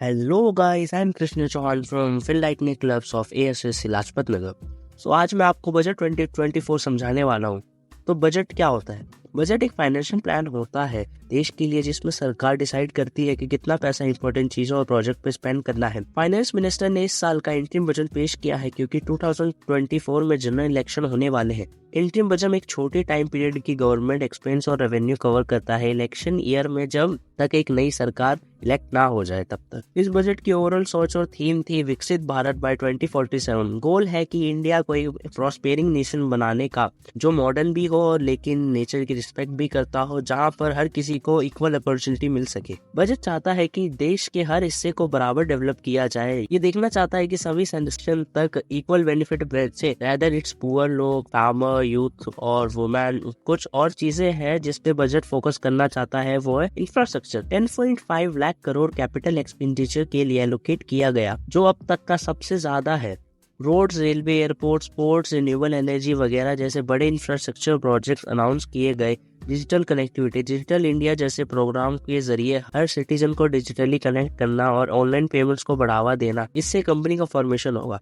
Hello guys, I'm Krishna Chauhan from Phil Lightning Clubs of ASS Lajpat Nagar. आज मैं आपको budget 2024 समझाने वाला हूँ। तो बजट क्या होता है? बजट एक फाइनेंशियल प्लान होता है देश के लिए, जिसमें सरकार डिसाइड करती है कि कितना पैसा इंपॉर्टेंट चीजों और प्रोजेक्ट पे स्पेंड करना है। फाइनेंस मिनिस्टर ने इस साल का इंटरिम बजट पेश किया है क्योंकि 2024 में जनरल इलेक्शन होने वाले हैं। इंटरिम बजट में एक छोटे टाइम पीरियड की गवर्नमेंट एक्सपेंस और रेवेन्यू कवर करता है इलेक्शन ईयर में, जब तक एक नई सरकार इलेक्ट ना हो जाए तब तक। इस बजट की ओवरऑल सोच और थीम थी विकसित भारत बाय 2047। गोल है कि इंडिया को एक प्रॉस्पेरिंग नेशन बनाने का, जो मॉडर्न भी हो और लेकिन नेचर की रिस्पेक्ट भी करता हो, जहां पर हर किसी को इक्वल अपॉर्चुनिटी मिल सके। बजट चाहता है कि देश के हर हिस्से को बराबर डेवलप किया जाए। ये देखना चाहता है कि सभी सेक्शन तक इक्वल बेनिफिट पहुंचे, वेदर इट्स पुअर लोग, फार्मर, यूथ और वुमेन। कुछ और चीजें हैं जिस पे बजट फोकस करना चाहता है, वो है infrastructure. 10.5 lakh crore capital expenditure के लिए एलोकेट किया गया, जो अब तक का सबसे ज्यादा है। Roads, railway, airports, ports, renewable energy वगैरह जैसे बड़े इंफ्रास्ट्रक्चर प्रोजेक्ट्स अनाउंस किए गए। डिजिटल कनेक्टिविटी, डिजिटल इंडिया जैसे प्रोग्राम के जरिए हर सिटीजन को डिजिटली कनेक्ट करना और ऑनलाइन पेमेंट्स को बढ़ावा देना, इससे कंपनी का फॉर्मेशन होगा।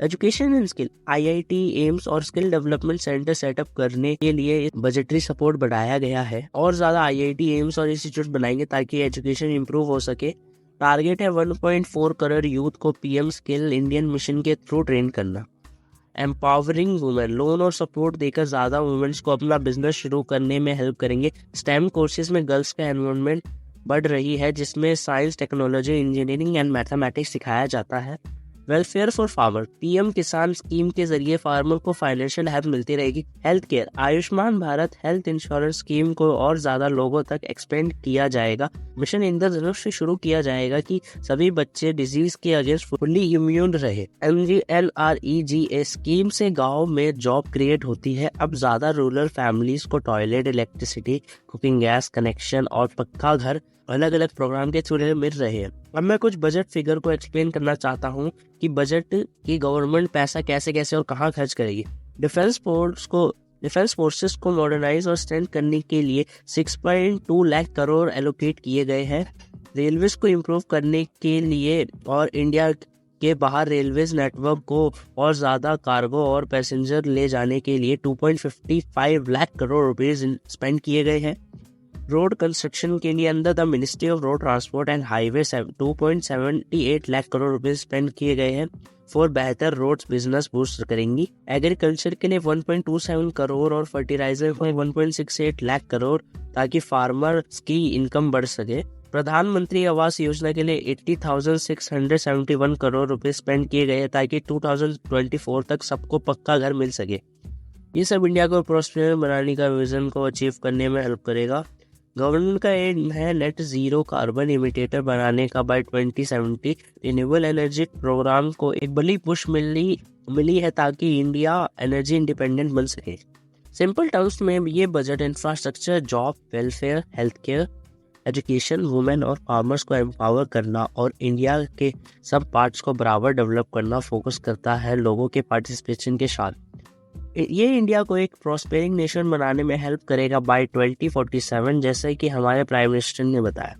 Education and skill, IIT, AIIMS और स्किल डेवलपमेंट सेंटर सेटअप करने के लिए बजटरी सपोर्ट बढ़ाया गया है। और ज्यादा आईआईटी, एम्स और इंस्टीट्यूट बनाएंगे ताकि एजुकेशन इंप्रूव हो सके। टारगेट है 1.4 करोड़ यूथ को पीएम स्किल इंडियन मिशन के थ्रू ट्रेन करना। एम्पावरिंग वुमेन, लोन और सपोर्ट देकर ज्यादा वुमेन्स को अपना बिजनेस शुरू करने में हेल्प करेंगे। स्टेम कोर्सेज में गर्ल्स का एनरोलमेंट बढ़ रही है, जिसमें science, technology, engineering and mathematics सिखाया जाता है। वेलफेयर फॉर फार्मर, पीएम किसान स्कीम के जरिए फार्मर को फाइनेंशियल हेल्प मिलती रहेगी। Health care, Ayushman Bharat health insurance scheme को और ज्यादा लोगों तक एक्सपेंड किया जाएगा। मिशन इंद्रधनुष से शुरू किया जाएगा कि सभी बच्चे डिजीज के अगेंस्ट फुल्ली इम्यून रहे। NREGA स्कीम से गाँव में जॉब क्रिएट होती है। अब ज्यादा रूरल फैमिलीज को toilet, electricity, cooking gas connection और पक्का घर अलग अलग प्रोग्राम के थ्रू मिल रहे हैं। अब मैं कुछ बजट फिगर को एक्सप्लेन करना चाहता हूँ कि बजट की गवर्नमेंट पैसा कैसे कैसे और कहाँ खर्च करेगी। डिफेंस फोर्सेस को मॉडर्नाइज और स्ट्रेंथ करने के लिए 6.2 लाख करोड़ एलोकेट किए गए हैं। रेलवेज को इम्प्रूव करने के लिए और इंडिया के बाहर रेलवेज नेटवर्क को और ज्यादा कार्गो और पैसेंजर ले जाने के लिए 2.55 लाख करोड़ रुपीज स्पेंड किए गए हैं। रोड कंस्ट्रक्शन के लिए under the ministry of road transport and highway 2.78 lakh crore रुपए स्पेंड किए गए हैं फॉर बेहतर रोड्स बिजनेस बूस्ट करेंगी। एग्रीकल्चर के लिए 1.27 करोड़ और फर्टिलाइजर को 1.68 लाख करोड़, ताकि फार्मर्स की इनकम बढ़ सके। प्रधानमंत्री आवास योजना के लिए 80,671 करोड़ रुपए स्पेंड किए गए ताकि 2024 तक सबको पक्का घर मिल सके। ये सब इंडिया को प्रोस्पेरस बनाने का विजन को अचीव करने में हेल्प करेगा। गवर्नमेंट का एम है नेट जीरो कार्बन इमिटेटर बनाने का बाय 2070। रिन्यूएबल एनर्जी प्रोग्राम को एक बड़ी पुश मिली है ताकि इंडिया एनर्जी इंडिपेंडेंट बन सके। सिंपल टर्म्स में ये budget infrastructure, job, welfare, health care, education, women और फार्मर्स को एम्पावर करना और इंडिया के सब पार्ट्स को बराबर डेवलप करना फोकस करता है लोगों के पार्टिसिपेशन के साथ। ये इंडिया को एक प्रॉस्पेरिंग नेशन बनाने में हेल्प करेगा बाय 2047, जैसे कि हमारे प्राइम मिनिस्टर ने बताया।